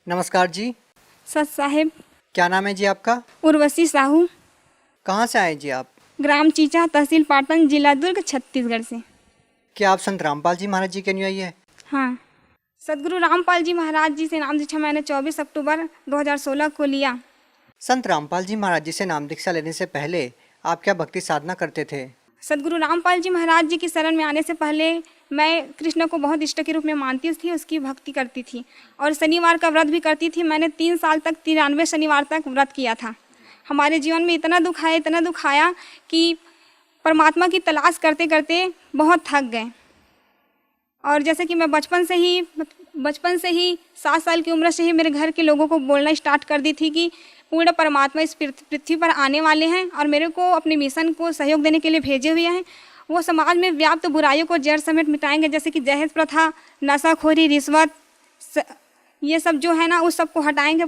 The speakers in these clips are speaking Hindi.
नमस्कार जी। सच साहेब। क्या नाम है जी आपका? उर्वशी साहू। कहाँ से आए जी आप? ग्राम चीचा, तहसील पाटन, जिला दुर्ग, छत्तीसगढ़ से। क्या आप संत रामपाल जी महाराज जी के अनुयायी है? हाँ। सदगुरु रामपाल जी महाराज जी से नाम दीक्षा मैंने 24 अक्टूबर 2016 को लिया। संत रामपाल जी महाराज जी से नाम दीक्षा लेने से पहले आप क्या भक्ति साधना करते थे? सदगुरु रामपाल जी महाराज जी की शरण में आने से पहले मैं कृष्ण को बहुत इष्ट के रूप में मानती थी, उसकी भक्ति करती थी और शनिवार का व्रत भी करती थी। मैंने 3 साल तक 93 शनिवार तक व्रत किया था। हमारे जीवन में इतना दुख आया कि परमात्मा की तलाश करते करते बहुत थक गए। और जैसे कि मैं बचपन से ही 7 साल की उम्र से ही मेरे घर के लोगों को बोलना स्टार्ट कर दी थी कि पूर्ण परमात्मा इस पृथ्वी पर आने वाले हैं और मेरे को अपने मिशन को सहयोग देने के लिए भेजे हुए हैं। वो समाज में व्याप्त बुराइयों को जड़ समेत मिटाएंगे, जैसे कि दहेज प्रथा, नशाखोरी, रिश्वत, ये सब जो है ना, उस सब को हटाएंगे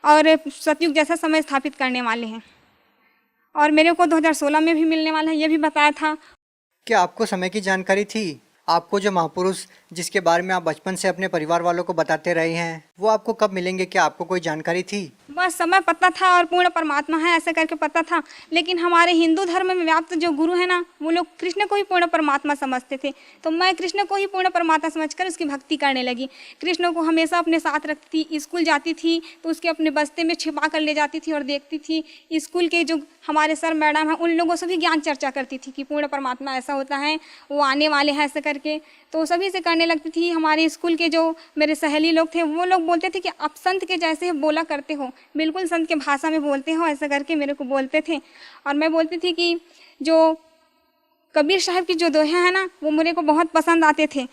और सतयुग जैसा समय स्थापित करने वाले हैं। और मेरे को 2016 में भी मिलने वाला है, ये भी बताया था। क्या आपको समय की जानकारी थी? आपको जो महापुरुष जिसके बारे में आप बचपन से अपने परिवार वालों को बताते रहे हैं, वो आपको कब मिलेंगे? क्या आपको कोई जानकारी थी? बस समय पता था और पूर्ण परमात्मा है ऐसे करके पता था। लेकिन हमारे हिंदू धर्म में व्याप्त जो गुरु है ना, वो लोग कृष्ण को ही पूर्ण परमात्मा समझते थे। तो मैं कृष्ण को ही पूर्ण परमात्मा समझकर उसकी भक्ति करने लगी। कृष्ण को हमेशा अपने साथ रखती थी। स्कूल जाती थी तो उसके अपने बस्ते में छिपा कर ले जाती थी और देखती थी। स्कूल के जो हमारे सर मैडम हैं, उन लोगों से भी ज्ञान चर्चा करती थी कि पूर्ण परमात्मा ऐसा होता है, वो आने वाले हैं ऐसे करके। तो सभी से करने लगती थी। हमारे स्कूल के जो मेरे सहेली लोग थे, वो लोग बोलते थे कि आप संत के जैसे बोला करते हो, बिल्कुल संत के भाषा में बोलते हो, ऐसा करके मेरे को बोलते थे। और मैं बोलती थी कि जो कबीर साहब की जो दोहे हैं ना, वो मेरे को बहुत पसंद आते थे।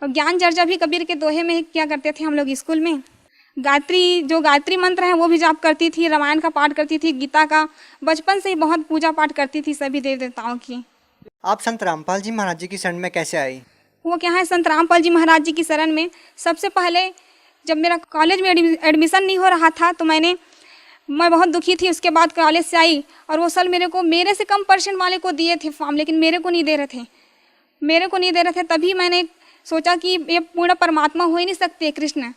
और ज्ञान चर्चा भी कबीर के दोहे में ही किया करते थे हम लोग स्कूल में। गायत्री मंत्र है वो भी जाप करती थी, रामायण का पाठ करती थी, गीता का। बचपन से ही बहुत पूजा पाठ करती थी सभी देव देवताओं की। आप संत रामपाल जी महाराज जी की शरण में कैसे आई? वो क्या है, संत रामपाल जी महाराज जी की शरण में सबसे पहले जब मेरा कॉलेज में एडमिशन नहीं हो रहा था तो मैं बहुत दुखी थी। उसके बाद कॉलेज से आई और वो सर मेरे से कम परसेंट वाले को दिए थे फॉर्म, लेकिन मेरे को नहीं दे रहे थे। तभी मैंने सोचा कि ये पूर्ण परमात्मा हो ही नहीं सकते कृष्ण।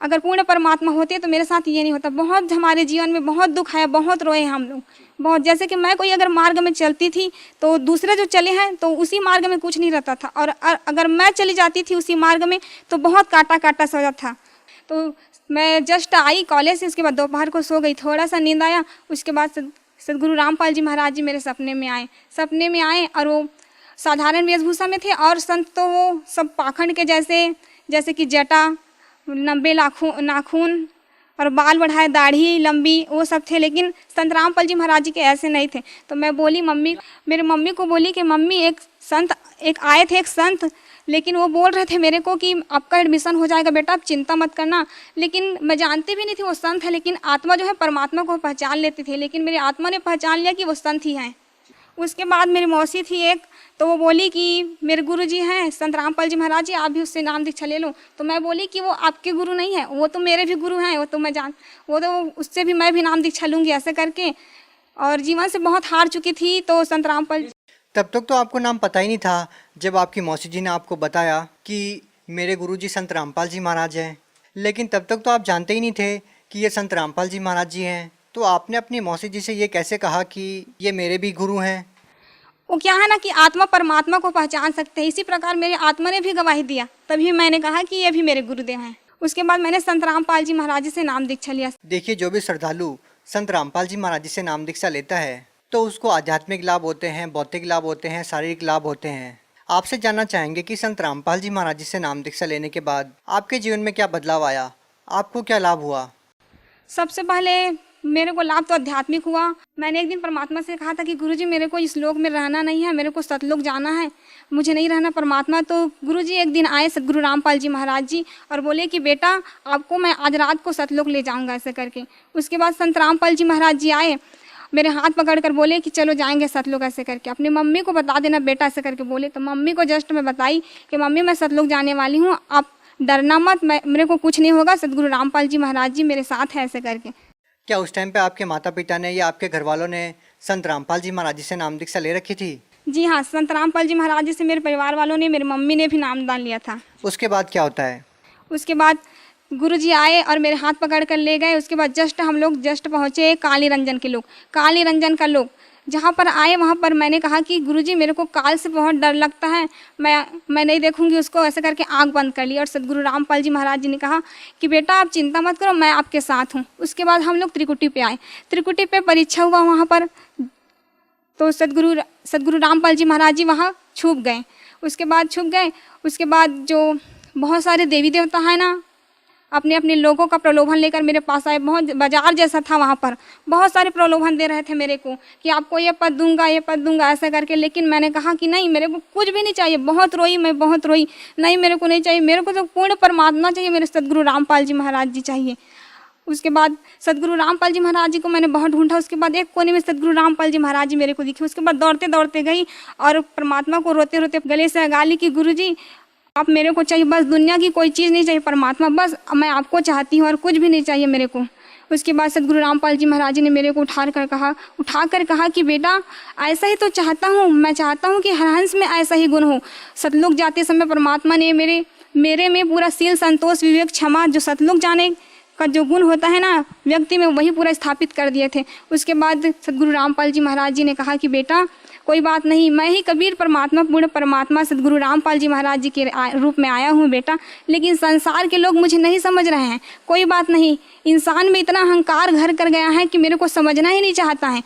अगर पूर्ण परमात्मा होते तो मेरे साथ ये नहीं होता। बहुत हमारे जीवन में बहुत दुख आया, बहुत रोए हम लोग बहुत। जैसे कि मैं कोई अगर मार्ग में चलती थी तो दूसरे जो चले हैं तो उसी मार्ग में कुछ नहीं रहता था, और अगर मैं चली जाती थी उसी मार्ग में तो बहुत काटा सा हो जाता था। तो मैं जस्ट आई कॉलेज से, उसके बाद दोपहर को सो गई, थोड़ा सा नींद आया। उसके बाद सदगुरु रामपाल जी महाराज जी मेरे सपने में आए और वो साधारण वेशभूषा में थे। और संत तो वो सब पाखंड के जैसे कि जटा, 90 नाखून और बाल बढ़ाए, दाढ़ी लंबी, वो सब थे। लेकिन संत रामपाल जी महाराज जी के ऐसे नहीं थे। तो मैं बोली मेरे मम्मी को बोली कि मम्मी एक आए थे एक संत, लेकिन वो बोल रहे थे मेरे को कि आपका एडमिशन हो जाएगा बेटा, आप चिंता मत करना। लेकिन मैं जानती भी नहीं थी वो संत है, लेकिन आत्मा जो है परमात्मा को पहचान लेती थी। लेकिन मेरी आत्मा ने पहचान लिया कि वो संत ही हैं। उसके बाद मेरी मौसी थी एक, तो वो बोली कि मेरे गुरु जी हैं संत रामपाल जी महाराज जी, आप भी उससे नाम दीक्षा ले लो। तो मैं बोली कि वो आपके गुरु नहीं है, वो तो मेरे भी गुरु हैं, वो तो उससे भी मैं भी नाम दीक्षा लूँगी ऐसे करके। और जीवन से बहुत हार चुकी थी। तो संत रामपाल, तब तक तो आपको नाम पता ही नहीं था जब आपकी मौसी जी ने आपको बताया कि मेरे गुरुजी संत रामपाल जी महाराज हैं। लेकिन तब तक तो आप जानते ही नहीं थे कि ये संत रामपाल जी महाराज जी हैं। तो आपने अपनी मौसी जी से ये कैसे कहा कि ये मेरे भी गुरु हैं? वो क्या है ना कि आत्मा परमात्मा को पहचान सकते हैं, इसी प्रकार मेरी आत्मा ने भी गवाही दिया। तभी मैंने कहा कि ये भी मेरे गुरुदेव हैं। उसके बाद मैंने संत रामपाल जी महाराज जी से नाम दीक्षा लिया। देखिए, जो भी श्रद्धालु संत रामपाल जी महाराज जी से नाम दीक्षा लेता है तो उसको आध्यात्मिक लाभ होते हैं, भौतिक लाभ होते हैं, शारीरिक लाभ होते हैं। आपसे जानना चाहेंगे कि संत रामपाल जी महाराज जी से नाम दीक्षा लेने के बाद आपके जीवन में क्या बदलाव आया, आपको क्या लाभ हुआ? सबसे पहले मेरे को लाभ तो आध्यात्मिक हुआ। मैंने एक दिन परमात्मा से कहा था कि गुरुजी मेरे को इस लोक में रहना नहीं है, मेरे को सतलोक जाना है, मुझे नहीं रहना परमात्मा। तो गुरुजी एक दिन आए सदगुरु रामपाल जी महाराज जी और बोले कि बेटा आपको मैं आज रात को सतलोक ले जाऊंगा ऐसे करके। उसके बाद संत रामपाल जी महाराज जी आए, मेरे हाथ पकड़ कर बोले कि चलो जाएंगे सतलोक ऐसे करके, अपनी मम्मी को बता देना बेटा ऐसे करके बोले। तो मम्मी को जस्ट मैं बताई कि मम्मी मैं सतलोक जाने वाली हूँ, आप डरना मत, मेरे को कुछ नहीं होगा, सदगुरु रामपाल जी महाराज जी मेरे साथ है ऐसे करके। क्या उस टाइम पे आपके माता पिता ने या आपके घर वालों ने संत रामपाल जी महाराज जी से नाम दीक्षा ले रखी थी? जी हाँ, संत रामपाल जी महाराज जी से मेरे परिवार वालों ने, मेरी मम्मी ने भी नामदान लिया था। उसके बाद क्या होता है? उसके बाद गुरुजी आए और मेरे हाथ पकड़ कर ले गए। उसके बाद हम लोग पहुँचे काली रंजन के लोग, काली रंजन का लोग जहाँ पर आए वहाँ पर मैंने कहा कि गुरुजी मेरे को काल से बहुत डर लगता है, मैं नहीं देखूंगी उसको, ऐसे करके आंख बंद कर ली। और सदगुरु रामपाल जी महाराज जी ने कहा कि बेटा आप चिंता मत करो, मैं आपके साथ हूँ। उसके बाद हम लोग त्रिकुटी पे आए, त्रिकुटी पे परीक्षा हुआ वहाँ पर, तो सदगुरु रामपाल जी महाराज जी वहाँ छुप गए। उसके बाद जो बहुत सारे देवी देवता है ना, अपने अपने लोगों का प्रलोभन लेकर मेरे पास आए। बहुत बाजार जैसा था वहाँ पर, बहुत सारे प्रलोभन दे रहे थे मेरे को कि आपको ये पद दूंगा ऐसा करके। लेकिन मैंने कहा कि नहीं, मेरे को कुछ भी नहीं चाहिए। बहुत रोई मैं, बहुत रोई, नहीं मेरे को नहीं चाहिए, मेरे को तो पूर्ण परमात्मा चाहिए, मेरे सदगुरु रामपाल जी महाराज जी चाहिए। उसके बाद सदगुरु रामपाल जी महाराज जी को मैंने बहुत ढूंढा। उसके बाद एक कोने में सदगुरु रामपाल जी महाराज जी मेरे को दिखे। उसके बाद दौड़ते दौड़ते गई और परमात्मा को रोते रोते गले से लगा ली कि गुरुजी आप मेरे को चाहिए, बस दुनिया की कोई चीज़ नहीं चाहिए, परमात्मा बस मैं आपको चाहती हूँ और कुछ भी नहीं चाहिए मेरे को। उसके बाद सदगुरु रामपाल जी महाराज जी ने मेरे को उठा कर कहा कि बेटा ऐसा ही तो चाहता हूँ, मैं चाहता हूँ कि हर हंस में ऐसा ही गुण हो। सतलुग जाते समय परमात्मा ने मेरे में पूरा शील, संतोष, विवेक, क्षमा, जो सतलुग जाने का जो गुण होता है ना व्यक्ति में, वही पूरा स्थापित कर दिए थे। उसके बाद सदगुरु रामपाल जी महाराज जी ने कहा कि बेटा कोई बात नहीं, मैं ही कबीर परमात्मा, पूर्ण परमात्मा सदगुरु रामपाल जी महाराज जी के रूप में आया हूँ बेटा, लेकिन संसार के लोग मुझे नहीं समझ रहे हैं। कोई बात नहीं, इंसान में इतना अहंकार घर कर गया है कि मेरे को समझना ही नहीं चाहता है।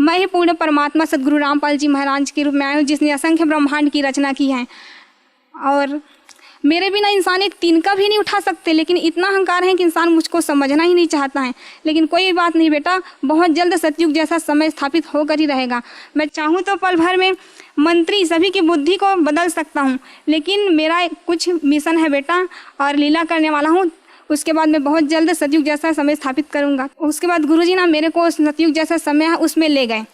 मैं ही पूर्ण परमात्मा सदगुरु रामपाल जी महाराज के रूप में आया हूँ, जिसने असंख्य ब्रह्मांड की रचना की है। और मेरे बिना इंसान एक तिनका भी नहीं उठा सकते, लेकिन इतना अहंकार है कि इंसान मुझको समझना ही नहीं चाहता है। लेकिन कोई बात नहीं बेटा, बहुत जल्द सतयुग जैसा समय स्थापित होकर ही रहेगा। मैं चाहूँ तो पल भर में मंत्री सभी की बुद्धि को बदल सकता हूँ, लेकिन मेरा कुछ मिशन है बेटा और लीला करने वाला हूँ। उसके बाद मैं बहुत जल्द सतयुग जैसा समय स्थापित करूँगा। उसके बाद गुरुजी ना मेरे को सतयुग जैसा समय है उसमें ले गए।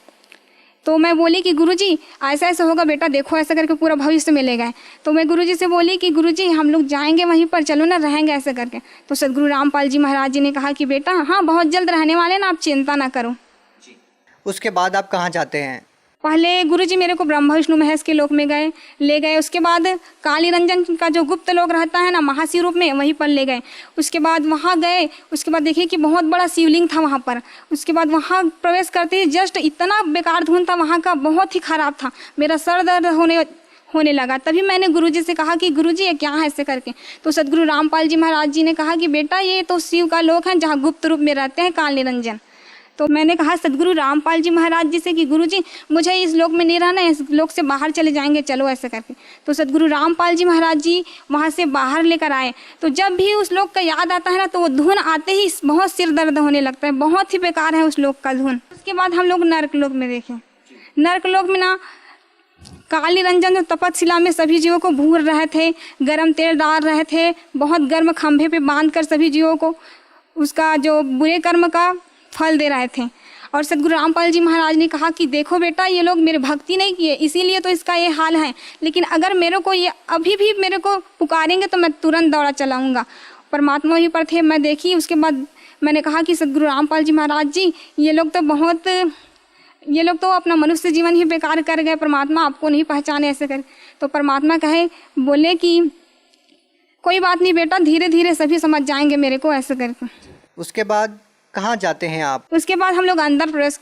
तो मैं बोली कि गुरुजी ऐसा ऐसा होगा बेटा, देखो ऐसा करके पूरा भविष्य में ले गए। तो मैं गुरुजी से बोली कि गुरुजी हम लोग जाएंगे वहीं पर, चलो ना रहेंगे ऐसे करके। तो सदगुरु रामपाल जी महाराज जी ने कहा कि बेटा हाँ बहुत जल्द रहने वाले ना, आप चिंता ना करो। उसके बाद आप कहाँ जाते हैं? पहले गुरुजी मेरे को ब्रह्मा विष्णु महेश के लोक में ले गए। उसके बाद काली रंजन का जो गुप्त लोक रहता है ना महाशिव रूप में, वहीं पर ले गए। उसके बाद वहाँ गए, उसके बाद देखिए कि बहुत बड़ा शिवलिंग था वहाँ पर। उसके बाद वहाँ प्रवेश करते ही जस्ट इतना बेकार धुन था वहाँ का, बहुत ही खराब था, मेरा सर दर्द होने लगा। तभी मैंने गुरुजी से कहा कि गुरुजी ये क्या है ऐसे करके। तो सदगुरु रामपाल जी महाराज जी ने कहा कि बेटा ये तो शिव का लोक है जहाँ गुप्त रूप में रहते हैं काल निरंजन। तो मैंने कहा सदगुरु रामपाल जी महाराज जी से कि गुरुजी मुझे इस लोक में नहीं रहना है, इस लोक से बाहर चले जाएंगे, चलो ऐसे करके। तो सदगुरु रामपाल जी महाराज जी वहाँ से बाहर लेकर आए। तो जब भी उस लोक का याद आता है ना, तो वो धुन आते ही बहुत सिर दर्द होने लगता है, बहुत ही बेकार है उस लोक का धुन। उसके बाद हम लोग नर्क लोक में देखें। नर्क लोक में ना काली रंजन जो तपतशिला में सभी जीवों को भूर रहे थे, गर्म तेल डाल रहे थे, बहुत गर्म खंभे पे बांधकर सभी जीवों को उसका जो बुरे कर्म का फल दे रहे थे। और सदगुरु रामपाल जी महाराज ने कहा कि देखो बेटा ये लोग मेरे भक्ति नहीं किए, इसीलिए तो इसका ये हाल है, लेकिन अगर मेरे को ये अभी भी मेरे को पुकारेंगे तो मैं तुरंत दौड़ा चलाऊंगा। परमात्मा ही पर थे, मैं देखी। उसके बाद मैंने कहा कि सदगुरु रामपाल जी महाराज जी ये लोग तो अपना मनुष्य जीवन ही बेकार कर गए, परमात्मा आपको नहीं पहचाने ऐसे कर। तो परमात्मा बोले कि कोई बात नहीं बेटा, धीरे धीरे सभी समझ जाएंगे मेरे को ऐसे करके। उसके बाद कहाँ जाते हैं आप? उसके बाद हम लोग अंदर प्रवेश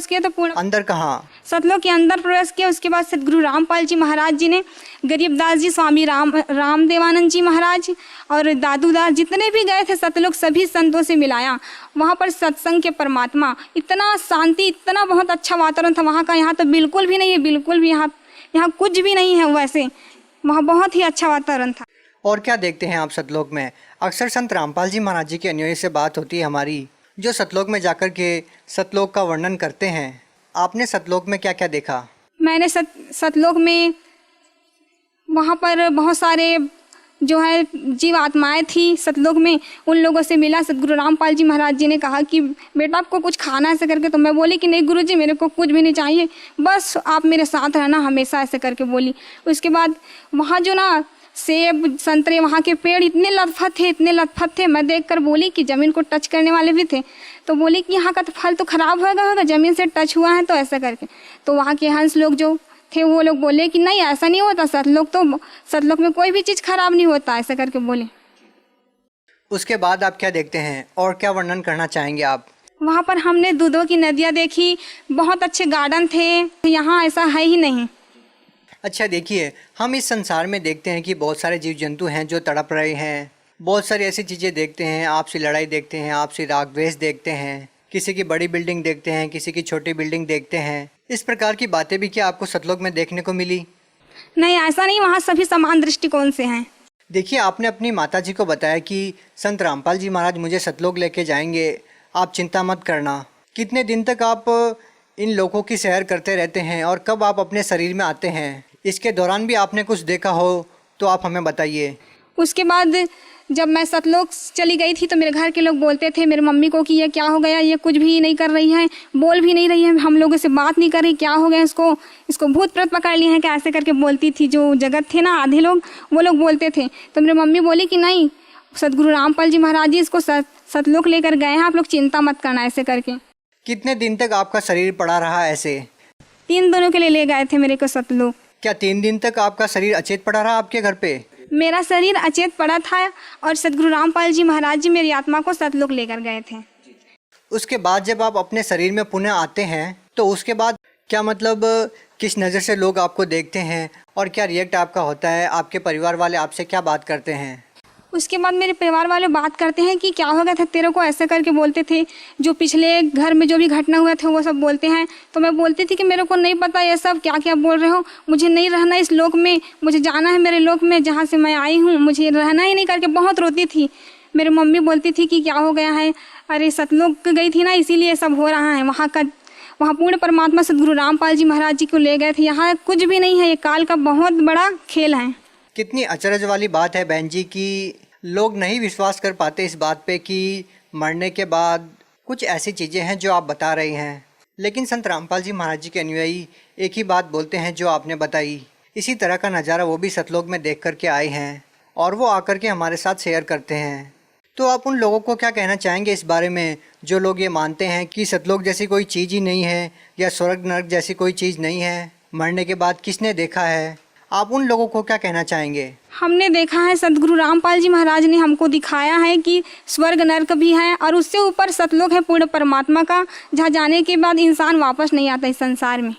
किया तो पूर्ण अंदर कहाँ? सतलोक के अंदर प्रवेश किया। उसके बाद सदगुरु रामपाल जी महाराज जी ने गरीबदास जी, स्वामी रामदेवानंद जी महाराज और दादूदास जितने भी गए थे सतलोक, सभी संतों से मिलाया। वहाँ पर सत्संग के परमात्मा, इतना शांति, इतना बहुत अच्छा वातावरण था वहाँ का। यहाँ तो बिल्कुल भी नहीं है, बिल्कुल भी यहाँ कुछ भी नहीं है वैसे, वहाँ बहुत ही अच्छा वातावरण था। और क्या देखते हैं आप सतलोक में? अक्सर संत रामपाल जी महाराज जी के अनुयायी से बात होती है हमारी, जो सतलोक में जाकर के सतलोक का वर्णन करते हैं। आपने सतलोक में क्या क्या देखा? मैंने सतलोक में वहाँ पर बहुत सारे जो है जीव आत्माएँ थी सतलोक में, उन लोगों से मिला। सदगुरु रामपाल जी महाराज जी ने कहा कि बेटा आपको कुछ खाना ऐसे करके। तो मैं बोली कि नहीं गुरुजी मेरे को कुछ भी नहीं चाहिए, बस आप मेरे साथ रहना हमेशा ऐसे करके बोली। उसके बाद वहाँ जो ना सेब संतरे वहाँ के पेड़ इतने लतफत थे, मैं देखकर बोली कि ज़मीन को टच करने वाले भी थे। तो बोली कि यहाँ का तो फल तो खराब होगा ज़मीन से टच हुआ है तो ऐसा करके। तो वहाँ के हंस लोग जो थे वो लोग बोले कि नहीं ऐसा नहीं होता, सतलोक में कोई भी चीज़ खराब नहीं होता ऐसा करके बोले। उसके बाद आप क्या देखते हैं और क्या वर्णन करना चाहेंगे आप? वहाँ पर हमने दूधों की नदियाँ देखी, बहुत अच्छे गार्डन थे, यहाँ ऐसा है ही नहीं। अच्छा देखिए, हम इस संसार में देखते हैं कि बहुत सारे जीव जंतु हैं जो तड़प रहे हैं। बहुत सारी ऐसी चीज़ें देखते हैं, आपसी लड़ाई देखते हैं, आपसी राग द्वेष देखते हैं, किसी की बड़ी बिल्डिंग देखते हैं, किसी की छोटी बिल्डिंग देखते हैं। इस प्रकार की बातें भी क्या आपको सतलोक में देखने को मिली? नहीं, ऐसा नहीं, वहाँ सभी समान दृष्टिकोण से हैं। देखिए, आपने अपनी माता जी को बताया कि संत रामपाल जी महाराज मुझे सतलोक लेके जाएंगे, आप चिंता मत करना। कितने दिन तक आप इन लोगों की सैर करते रहते हैं और कब आप अपने शरीर में आते हैं? इसके दौरान भी आपने कुछ देखा हो तो आप हमें बताइए। उसके बाद जब मैं सतलोक चली गई थी तो मेरे घर के लोग बोलते थे मेरे मम्मी को कि ये क्या हो गया, ये कुछ भी नहीं कर रही है, बोल भी नहीं रही है, हम लोगों से बात नहीं कर रही, क्या हो गया इसको भूत प्रेत पकड़ लिए हैं क्या, ऐसे करके बोलती थी। जो जगत थे ना आधे लोग, वो लोग बोलते थे। तो मेरी मम्मी बोली कि नहीं, सदगुरु रामपाल जी महाराज जी इसको सतलोक लेकर गए हैं, आप लोग चिंता मत करना, ऐसे करके। कितने दिन तक आपका शरीर पड़ा रहा ऐसे? 3 दिनों के लिए ले गए थे मेरे को सतलोक। क्या 3 दिन तक आपका शरीर अचेत पड़ा रहा आपके घर पे? मेरा शरीर अचेत पड़ा था और सदगुरु रामपाल जी महाराज जी मेरी आत्मा को सतलोक लेकर गए थे। उसके बाद जब आप अपने शरीर में पुनः आते हैं तो उसके बाद क्या मतलब किस नज़र से लोग आपको देखते हैं और क्या रिएक्ट आपका होता है? आपके परिवार वाले आपसे क्या बात करते हैं? उसके बाद मेरे परिवार वाले बात करते हैं कि क्या हो गया था तेरे को, ऐसे करके बोलते थे। जो पिछले घर में जो भी घटना हुआ थे वो सब बोलते हैं। तो मैं बोलती थी कि मेरे को नहीं पता ये सब क्या क्या बोल रहे हो, मुझे नहीं रहना इस लोक में, मुझे जाना है मेरे लोक में जहाँ से मैं आई हूँ, मुझे रहना ही नहीं, करके बहुत रोती थी। मेरी मम्मी बोलती थी कि क्या हो गया है, अरे सतलोक गई थी ना इसीलिए सब हो रहा है। वहाँ पूर्ण परमात्मा सदगुरु रामपाल जी महाराज जी को ले गए थे, यहाँ कुछ भी नहीं है, ये काल का बहुत बड़ा खेल है। कितनी अचरज वाली बात है बहन जी कि लोग नहीं विश्वास कर पाते इस बात पे कि मरने के बाद कुछ ऐसी चीज़ें हैं जो आप बता रही हैं, लेकिन संत रामपाल जी महाराज जी के अनुयायी एक ही बात बोलते हैं जो आपने बताई। इसी तरह का नज़ारा वो भी सतलोक में देख कर के आए हैं और वो आकर के हमारे साथ शेयर करते हैं। तो आप उन लोगों को क्या कहना चाहेंगे इस बारे में जो लोग ये मानते हैं कि सतलोक जैसी कोई चीज़ ही नहीं है या स्वर्ग नरक जैसी कोई चीज़ नहीं है, मरने के बाद किसने देखा है? आप उन लोगों को क्या कहना चाहेंगे? हमने देखा है, सदगुरु रामपाल जी महाराज ने हमको दिखाया है कि स्वर्ग नरक भी है और उससे ऊपर सतलोक है पूर्ण परमात्मा का, जहाँ जाने के बाद इंसान वापस नहीं आता इस संसार में।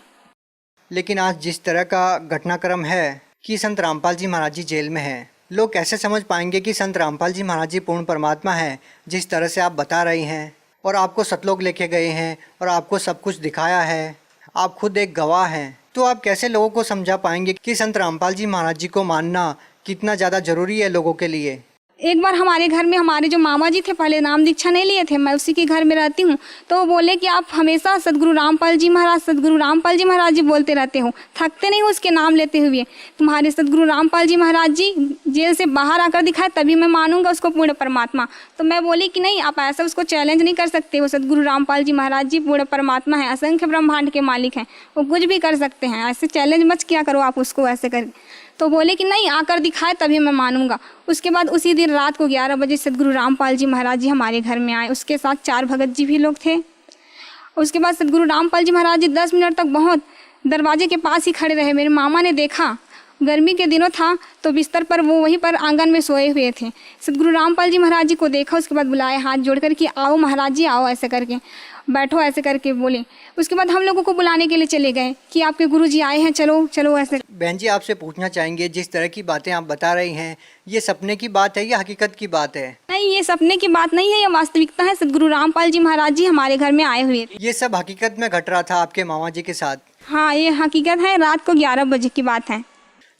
लेकिन आज जिस तरह का घटनाक्रम है कि संत रामपाल जी महाराज जी जेल में हैं, लोग कैसे समझ पाएंगे कि संत रामपाल जी महाराज जी पूर्ण परमात्मा है? जिस तरह से आप बता रही हैं और आपको सतलोक लेके गए हैं और आपको सब कुछ दिखाया है, आप खुद एक गवाह हैं, तो आप कैसे लोगों को समझा पाएंगे कि संत रामपाल जी महाराज जी को मानना कितना ज़्यादा ज़रूरी है लोगों के लिए? एक बार हमारे घर में हमारे जो मामा जी थे, पहले नाम दीक्षा नहीं लिए थे, मैं उसी के घर में रहती हूँ, तो वो बोले कि आप हमेशा सदगुरु रामपाल जी महाराज जी बोलते रहते हो, थकते नहीं हो उसके नाम लेते हुए। तुम्हारे सदगुरु रामपाल जी महाराज जी जेल से बाहर आकर दिखाए तभी मैं मानूंगा उसको पूर्ण परमात्मा। तो मैं बोली कि नहीं, आप ऐसा उसको चैलेंज नहीं कर सकते, वो सदगुरु रामपाल जी महाराज जी पूर्ण परमात्मा है, असंख्य ब्रह्मांड के मालिक हैं, वो कुछ भी कर सकते हैं, ऐसे चैलेंज मत किया करो आप उसको ऐसे कर। तो बोले कि नहीं, आकर दिखाए तभी मैं मानूंगा। उसके बाद उसी दिन रात को 11 बजे सदगुरु रामपाल जी महाराज जी हमारे घर में आए, उसके साथ 4 भगत जी भी लोग थे। उसके बाद सदगुरु रामपाल जी महाराज जी 10 मिनट तक बहुत दरवाजे के पास ही खड़े रहे। मेरे मामा ने देखा, गर्मी के दिनों था तो बिस्तर पर वो वहीं पर आंगन में सोए हुए थे। सदगुरु रामपाल जी महाराज जी को देखा, उसके बाद बुलाए हाथ जोड़कर कि आओ महाराज जी आओ, ऐसे करके बैठो, ऐसे करके बोले। उसके बाद हम लोगों को बुलाने के लिए चले गए कि आपके गुरुजी आए हैं, चलो चलो ऐसे। बहन जी आपसे पूछना चाहेंगे, जिस तरह की बातें आप बता रही हैं, ये सपने की बात है या हकीकत की बात है? नहीं, ये सपने की बात नहीं है, ये वास्तविकता है। सदगुरु रामपाल जी महाराज जी हमारे घर में आए हुए थे। ये सब हकीकत में घट रहा था आपके मामा जी के साथ? हाँ, ये हकीकत है, रात को 11 बजे की बात है।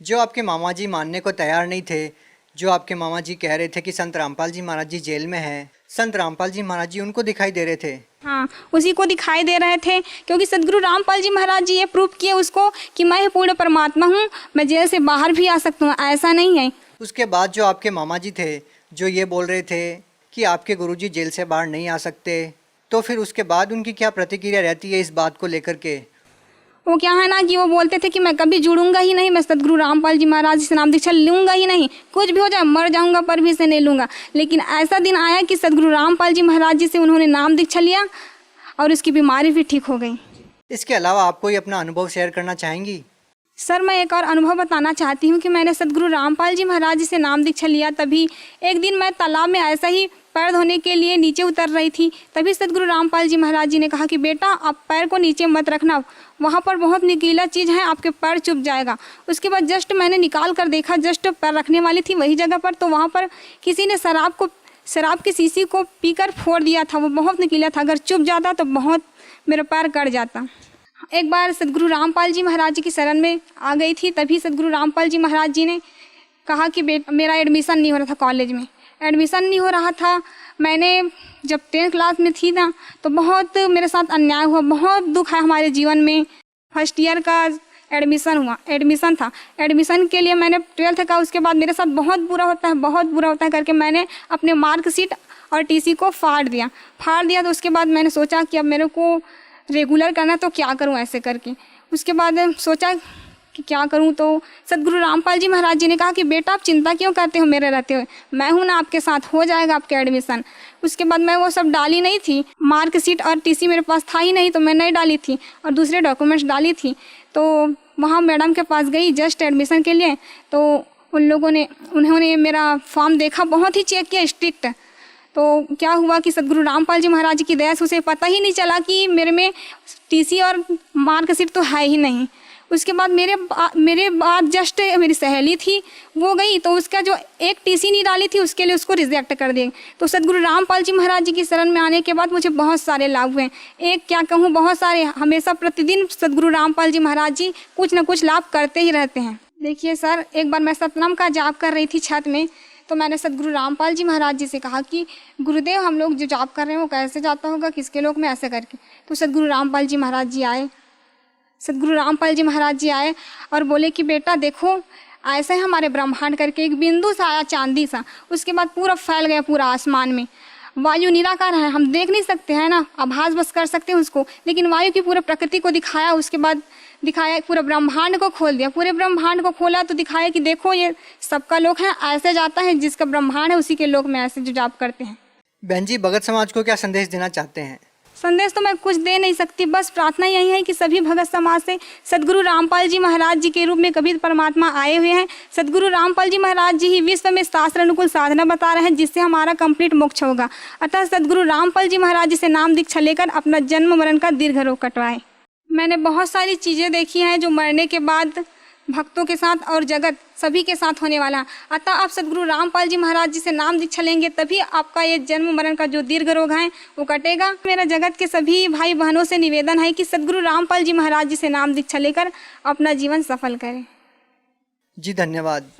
जो आपके मामा जी मानने को तैयार नहीं थे, जो आपके मामा जी कह रहे थे कि संत रामपाल जी महाराज जी जेल में हैं, संत रामपाल जी महाराज जी उनको दिखाई दे रहे थे? हाँ, उसी को दिखाई दे रहे थे, क्योंकि सदगुरु रामपाल जी महाराज जी ये प्रूफ किए उसको कि मैं पूर्ण परमात्मा हूँ, मैं जेल से बाहर भी आ सकता हूँ, ऐसा नहीं है। उसके बाद जो आपके मामा जी थे जो ये बोल रहे थे कि आपके गुरुजी जेल से बाहर नहीं आ सकते, तो फिर उसके बाद उनकी क्या प्रतिक्रिया रहती है इस बात को लेकर के? वो क्या है ना कि वो बोलते थे कि मैं कभी जुड़ूंगा ही नहीं, मैं सदगुरु रामपाल जी महाराज से नाम दीक्षा लूंगा ही नहीं, कुछ भी हो जाए मर जाऊंगा पर भी से नहीं लूंगा। लेकिन ऐसा दिन आया कि सदगुरु रामपाल जी महाराज जी से उन्होंने नाम दीक्षा लिया और उसकी बीमारी भी ठीक हो गई। इसके अलावा आप कोई अपना अनुभव शेयर करना चाहेंगी? सर, मैं एक और अनुभव बताना चाहती हूँ कि मैंने सद्गुरु रामपाल जी महाराज जी से नाम दीक्षा लिया। तभी एक दिन मैं तालाब में ऐसा ही पैर धोने के लिए नीचे उतर रही थी। तभी सद्गुरु रामपाल जी महाराज जी ने कहा कि बेटा, आप पैर को नीचे मत रखना, वहाँ पर बहुत नुकीला चीज़ है, आपके पैर चुभ जाएगा। उसके बाद जस्ट मैंने निकाल कर देखा, जस्ट पैर रखने वाली थी वही जगह पर, तो वहाँ पर किसी ने शराब की शीशी को पीकर फोड़ दिया था। वो बहुत नुकीला था, अगर चुभ जाता तो बहुत मेरा पैर कट जाता। एक बार सद्गुरु रामपाल जी महाराज जी की शरण में आ गई थी। तभी सद्गुरु रामपाल जी महाराज जी ने कहा कि मेरा एडमिशन नहीं हो रहा था, कॉलेज में एडमिशन नहीं हो रहा था। मैंने जब 10th क्लास में थी ना, तो बहुत मेरे साथ अन्याय हुआ, बहुत दुख है हमारे जीवन में। फर्स्ट ईयर का एडमिशन था। एडमिशन के लिए मैंने 12th का, उसके बाद मेरे साथ बहुत बुरा होता है करके मैंने अपने मार्कशीट और टीसी को फाड़ दिया। तो उसके बाद मैंने सोचा कि अब मेरे को रेगुलर करना, तो क्या करूं ऐसे करके। उसके बाद सोचा कि क्या करूं, तो सद्गुरु रामपाल जी महाराज जी ने कहा कि बेटा, आप चिंता क्यों करते हो मेरे रहते हुए, मैं हूं ना आपके साथ, हो जाएगा आपके एडमिशन। उसके बाद मैं वो सब डाली नहीं थी, मार्कशीट और टीसी मेरे पास था ही नहीं, तो मैं नहीं डाली थी और दूसरे डॉक्यूमेंट्स डाली थी। तो वहाँ मैडम के पास गई जस्ट एडमिशन के लिए, तो उन्होंने मेरा फॉर्म देखा, बहुत ही चेक किया स्ट्रिक्ट। तो क्या हुआ कि सद्गुरु रामपाल जी महाराज जी की दया से उसे पता ही नहीं चला कि मेरे में टीसी और मार्कशीट तो है ही नहीं। उसके बाद मेरे बाद जस्ट मेरी सहेली थी, वो गई, तो उसका जो एक टीसी नहीं डाली थी उसके लिए उसको रिजेक्ट कर दिए। तो सद्गुरु रामपाल जी महाराज जी की शरण में आने के बाद मुझे बहुत सारे लाभ हुए। एक क्या कहूँ, बहुत सारे। हमेशा प्रतिदिन सद्गुरु रामपाल जी महाराज जी कुछ न कुछ लाभ करते ही रहते हैं। देखिए सर, एक बार मैं सतनाम का जाप कर रही थी छत में, तो मैंने सद्गुरु रामपाल जी महाराज जी से कहा कि गुरुदेव, हम लोग जो जाप कर रहे हैं वो कैसे जाता होगा, किसके लोक में, ऐसे करके। तो सद्गुरु रामपाल जी महाराज जी आए और बोले कि बेटा देखो, ऐसे हमारे ब्रह्मांड करके एक बिंदु सा आया, चांदी सा, उसके बाद पूरा फैल गया पूरा आसमान में। वायु निराकार है, हम देख नहीं सकते हैं ना, आभास बस कर सकते हैं उसको, लेकिन वायु की पूरे प्रकृति को दिखाया। उसके बाद दिखाया, पूरे ब्रह्मांड को खोल दिया। पूरे ब्रह्मांड को खोला तो दिखाया कि देखो, ये सबका लोक है, ऐसे जाता है, जिसका ब्रह्मांड है उसी के लोक में ऐसे जो जाप करते हैं। बहन जी, भगत समाज को क्या संदेश देना चाहते हैं? संदेश तो मैं कुछ दे नहीं सकती, बस प्रार्थना यही है कि सभी भगत समाज से सद्गुरु रामपाल जी महाराज जी के रूप में कबीर परमात्मा आए हुए हैं। सद्गुरु रामपाल जी महाराज जी ही विश्व में शास्त्र अनुकूल साधना बता रहे हैं, जिससे हमारा कंप्लीट मोक्ष होगा। अतः सद्गुरु रामपाल जी महाराज जी से नाम दीक्षा लेकर अपना जन्म मरण का दीर्घ रोग कटवाएं। मैंने बहुत सारी चीज़ें देखी हैं जो मरने के बाद भक्तों के साथ और जगत सभी के साथ होने वाला। अतः आप सद्गुरु रामपाल जी महाराज जी से नाम दीक्षा लेंगे, तभी आपका ये जन्म मरण का जो दीर्घ रोग है वो कटेगा। मेरा जगत के सभी भाई बहनों से निवेदन है कि सद्गुरु रामपाल जी महाराज जी से नाम दीक्षा लेकर अपना जीवन सफल करें। जी धन्यवाद।